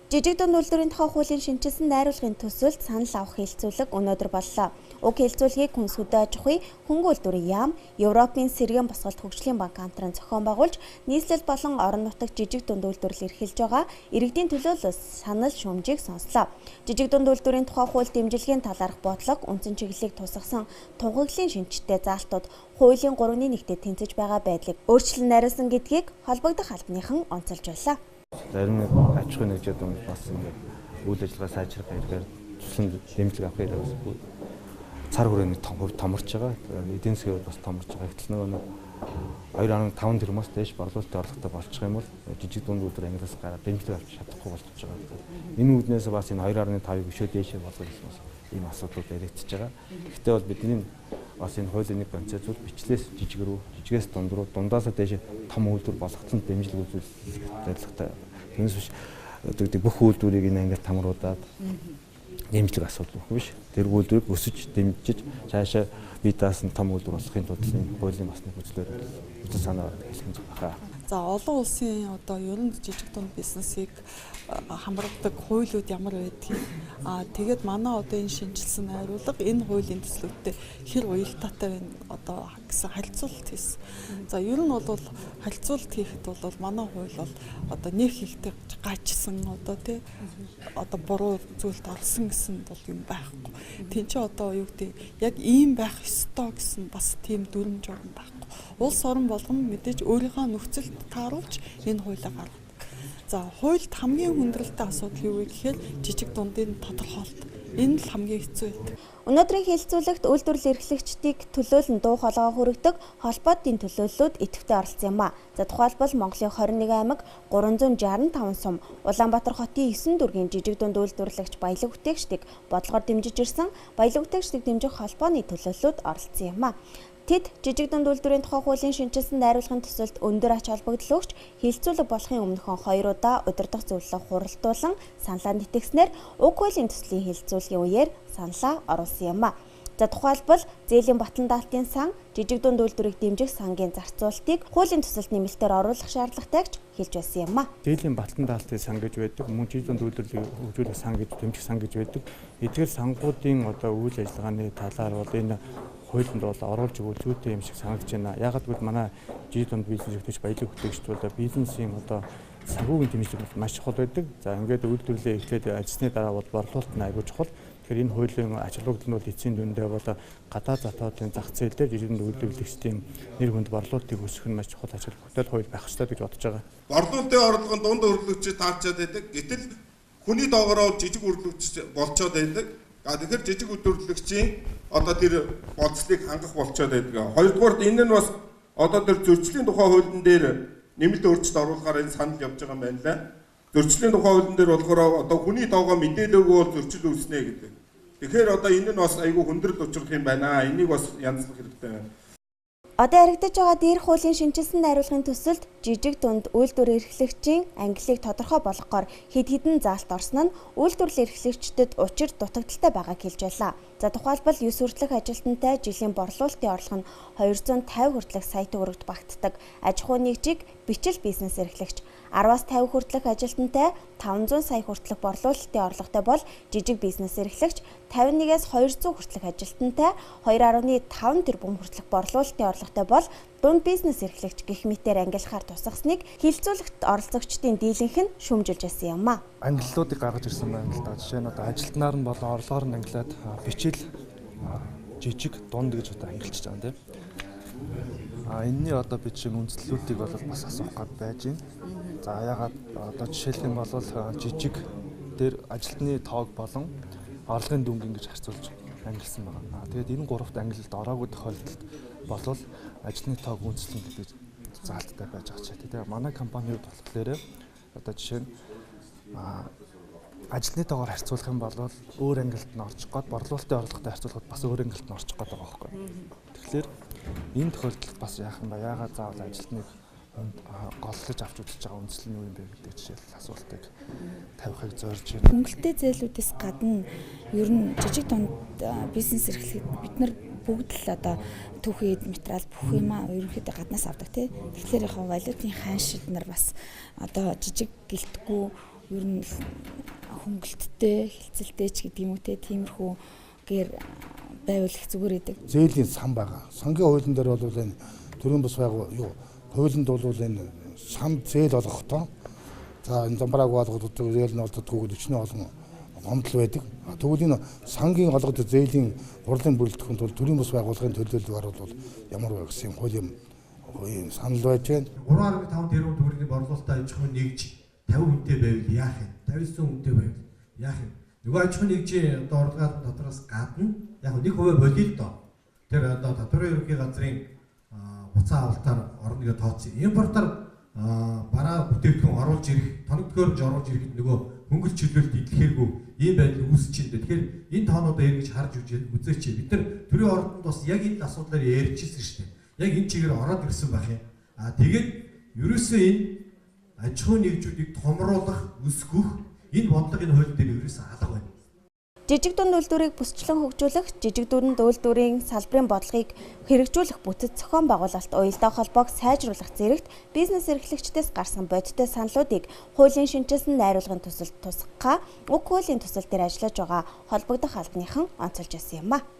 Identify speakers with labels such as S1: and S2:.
S1: Жижиг дунд үйлдвэрийн тухай хуулийн шинжилсэн найруулгын төсөлд санал авах хэлэлцүүлэг өнөөдөр боллоо. Уг хэлэлцүүлгийг Хүнс хөдөө аж ахуй, хөнгөн үйлдвэрийн яам, Европын сэргээн босголт хөгжлийн банк хамтран зохион байгуулж, нийслэл болон орон нутагт жижиг дунд үйлдвэрлэл эрхэлж байгаа иргэдийн төлөөлөл санал шүүмжийг сонслоо. Жижиг дунд үйлдвэрийн тухай хууль дэмжлэгийн талаарх бодлого, үндсэн чиглэлийг тусгасан тунхаглалын шинжтэй заалтууд хуулийн 3-1-т тэнцэж байгаа байдлыг өөрчлөн найруулсан гэдгийг холбогдох албаныхан онцолж байлаа.
S2: Зарим аж ахуйн нэгжүүд бас ингээд үйл ажиллагаа сайжрах хэрэгээр туслан дэмжлэг авах хэрэгээр цар хүрээний томорч байгаа. Эдийн засгийн бас томорч байгаа. Гэтэл нөгөө 2.5 тэрбумаас дээш борлуулалтын орлоготой болчих юм бол жижиг дунд үйлдвэр ангилаас гараад дэмжлэг авч чадахгүй болчихж байгаа. Энэ үүднээс бас энэ 2.5-ыг өшөө дээшээ болгох ийм асуудлууд яригдчихэж байгаа. Гэхдээ бол бидний бас энэ хуулийн нэг концепцуд бичлээс жижиг рүү, жижигээс дунд руу, дундаасаа дээш том үйлдвэр болгоцсон дэмжлэг үзүүлэх зорилготой. Түүнээс биш бүх үйлдвэрийг энэ ангид тамруулаад дэмжлэг асуудал биш. Тэр үйлдвэрийг өсөж дэмжиж цаашаа бие даасан том үйлдвэр болохын тулд энэ хуулийн бас нэг үзэл санаа хэлэх байна.
S3: За олон улсын одоо ер нь жижиг дунд бизнесийг хамгаалдаг хуулиуд ямар байдгийг тэгээд манай одоо энэ шинжилсэн найруулга энэ хуулийн төслүүдтэй хэр уялдаатай байна одоо гэсэн харьцуулалт хийсэн. За ер нь бол харьцуулалт хийхэд бол манай хууль бол одоо нэг ихтэй гажсан одоо тий одоо буруу зүйлд орсон гэсэн бол юм байхгүй. Тин чи одоо юу гэдэг яг ийм байх ёстой гэсэн бас тийм дүрм журм байхгүй. Улс орон болгон мэдээж өөрийнхөө нөхцөлд тааруулж энэ хуулийг гаргадаг. За хуульд хамгийн хүндрэлтэй асуудал юу вэ гэхээр жижиг дундын тодорхойлолт. Энэ л хамгийн хэцүү байдаг.
S1: Өнөөдрийн хэлэлцүүлэгт үйлдвэрлэл эрхлэгчдийг төлөөлн дуу хоолойгоо хүргэдэг холбоотын төлөөллүүд идэвхтэй оролцсон юм а. За тухайлбал Монголын 21 аймаг 365 сум, Улаанбаатар хотын 9 дүүргийн жижиг дунд үйлдвэрлэгч баялаг бүтээгчдийг бодлогоор дэмжиж ирсэн баялаг бүтээгчдийг дэмжих холбооны төлөөллүүд оролцсон юм а. Тэд жижиг дунд үйлдвэрийн тухай хуулийн шинжилсэн найруулгын төсөлд өндөр ач холбогдол өгч хэлэлцүүлэг болохын өмнөхөн 2 удаа удирдах зөвлөлөө хуралдуулан саналаа нэтгснээр уг хуулийн төслийн хэлэлцүүлгийн үеэр саналаа оруулсан юм а. За тухайлбал зээлийн батлан даалтын сан, жижиг дунд үйлдвэрийг дэмжих сангийн зарцуулалтыг хуулийн төсөлд нэмэлтээр оруулах шаардлагатай гэж хэлж байсан юм а.
S4: Зээлийн батлан даалтын сан гэж байдаг, мөн жижиг дунд үйлдвэрлэлийг хөгжүүлэх сан гэж дэмжих сан гэж байдаг. Эдгээр сангуудын одоо үйл ажиллагааны талаар бол энэ хуулинд бол оруулж өгөх зүйтэй юм шиг санагдаж байна. Ягаад гэвэл манай жижиг дунд бизнес эрхлэгч баялаг бүтээгчд бол бизнесийн одоо санхүүгийн дэмжлэг маш чухал байдаг. За ингээд үйлдвэрлэлээ эхлээд ажлын дараа бол борлуулалт нь аягүй чухал. Тэгэхээр энэ хуулийн ач холбогдол нь бол эцсийн дүндээ бол гадаад затварын зах зээл дээр жижиг дунд үйлдвэрлэгчдийн нэр хүнд борлуулалтыг өсгөх нь маш чухал ач холбогдол хууль байх ёстой гэж бодож байгаа.
S5: Борлуулалтын орлого нь дунд үйлдвэрлэгчид таарчаад байдаг. Гэтэл хүний доогороо жижиг үйлдвэрлэгч болцоод байдаг. Тэгэхээр жижиг үйлдвэрлэгчийн одоо тэр болцлыг хангах болцоод байдаг. Хоёрдугаарт энэ нь бас одоо тэр зөрчлийн тухай хуулийн дээр нэмэлт өөрчлөлт оруулахаар энэ санал явж байгаа юм байна лээ. Зөрчлийн тухай хуулийн дээр болохоор одоо хүний доогоо мэдээлээгүй бол зөрчил үүснэ гэдэг. Тэгэхээр одоо энэ нь бас айгүй хүндрэл учруулах юм байна. Энийг бас янзлах хэрэгтэй байна.
S1: Одоо яригдж байгаа дээрх хуулийн шинжилсэн найруулгын төсөлд жижиг дунд үйлдвэр эрхлэгчийн ангиллыг тодорхой болгохоор хэд хэдэн заалт орсон нь үйлдвэрлэл эрхлэгчдэд учир дутагдaltaй байгааг хэлж байлаа. За тухайлбал 9 хүртэлх ажилтнтай жилийн борлуулалтын орлого нь 250 хүртэлх сая төгрөгт багтдаг. Аж ахуйн нэгжийг бичил бизнес эрхлэгч 10-аас 50 хүртэлх ажилтнтай 500 сая хүртэлх борлуулалтын орлоготой бол жижиг бизнес эрхлэгч 51-аас 200 хүртэлх ажилтнтай 2.5 тэрбум хүртэлх борлуулалтын орлоготой бол дунд бизнес эрхлэгч гэх мэтээр ангиллахаар тусгасныг хэлэлцүүлэгт оролцогчдын дийлэнх нь шүүмжилж байсан юм а.
S6: Ангиллуудыг гаргаж ирсэн байна л да. Жишээ нь одоо ажилтнаар нь болон орлогоор нь ангилаад бичил жижиг дунд гэж одоо ангилж байгаа юм тийм. Энэний одоо бид шиг үндслүүдийг бол бас асуух гад байж байна. За ягаад одоо жишээлх юм бол жижиг дээр ажилтны тоог болон орлогын дүнг ингэж харьцуулж ангилсан байна. Тэгээд энэ гуравт ангилалд ороогүй тохиолдолд болвол ажилтны тоог үндэслэн гэдэг заалттай байж байгаа ч тийм. Манай компаниуд болохоор одоо жишээ нь ажилтны тоогоор харьцуулах юм бол өөр ангилалд нь орчих гээд борлуулалтын орлоготой харьцуулахад бас өөр ангилалд нь орчих гээд байгаа байхгүй. Тэгэхээр энэ тохиолдолд бас яах юм ба яагаад заавал ажилтныг голлож авч үзэж байгаа үндэслэл нь юу юм бэ гэдэг жишээл асуултыг тавихыг зорж байна.
S7: Хөнгөлтэй зээлүүдээс гадна ер нь жижиг дунд бизнес эрхлэхэд бид нар бүгд л одоо түүхий материал бүх юмаа ерөнхийдөө гаднаас авдаг тий. Тэгэхээр яг валютын хааншид нар бас одоо жижиг гэлтгүй ер нь хөнгөлөлттэй, хилцэлтэй ч гэдэг юм уу тиймэрхүү гээр байвал их зүгээр идэг.
S8: Зээлийн сан байгаа. Сангийн хуулийн дээр бол энэ төрийн бас байгуу хуулинд бол энэ сан зээл болгохдоо за энэ замбрааг болгоод зээл нь олддоггүй өчнөө олон гомдол байдаг. Тэгвэл энэ сангийн олгод зээлийн хурлын бүрэлдэхүүн тул төрийн бас байгууллагын төлөөлөл оруулах ямар вэ гэсэн хуулийн санал байж байна.
S9: 3.5 тэрбум төгрөгийн борлуулалтаа аж ахуйн нэгж 50 хүнтэй байвал яах юм? 59 хүнтэй байвал яах юм? Нөгөө аж ахуйн нэгжийн одоо орлогын дотроос гадна яг нэг хувиа болиё л доо. Тэр одоо татварын ерөнхий газрын буцаа авалтаар орныг тооцсон. Импортоор бараа бүтээгдэхүүн оруулж ирэх, тоног төхөөрөмж оруулж ирэхэд нөгөө хөнгөлөлт чөлөөлт идэхээргүй ийм байдал үүсэж байна. Тэгэхээр энэ тоонуудаа эргэж харж үзээч. Бид нар төрийн ордонд бас яг энэ асуудлаар ярьжсэн шүү дээ. Яг энэ чигээр ороод ирсэн байх юм. Тэгээд ерөөсөө энэ аж ахуйн нэгжүүдийг томруулах, өсгөх энэ бодлого энэ хууль дээр ерөөсөө алга байна.
S1: Жижиг дунд үйлдвэрийг бүсчлэн хөгжүүлэх, жижиг дунд үйлдвэрийн салбарын бодлогыг хэрэгжүүлэх бүтэц зохион байгуулалт уялдаа холбоог сайжруулах зэрэгт бизнес эрхлэгчдээс гарсан бодиттой саналуудыг хуулийн шинжилсэн найруулгын төсөлд тусгахаа уг хуулийн төсөл дээр ажиллаж байгаа холбогдох албаныхан онцолж байсан юм а.